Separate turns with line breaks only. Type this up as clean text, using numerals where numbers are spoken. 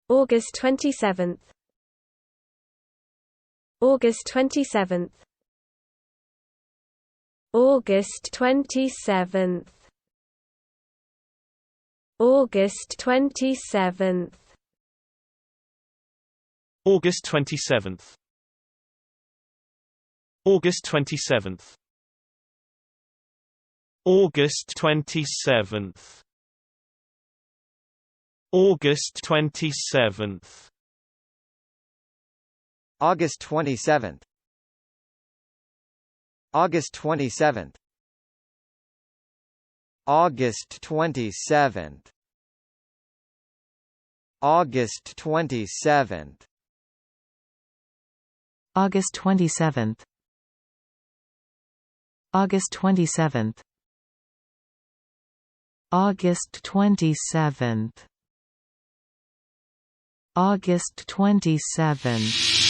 August 27th. August 27th. August 27th. August 27th.
August 27th. August 27th. August 27th. August 27th.
August 27th. August 27th. August 27th. August 27th.
August 27th. August 27th. August 27th. August 27th.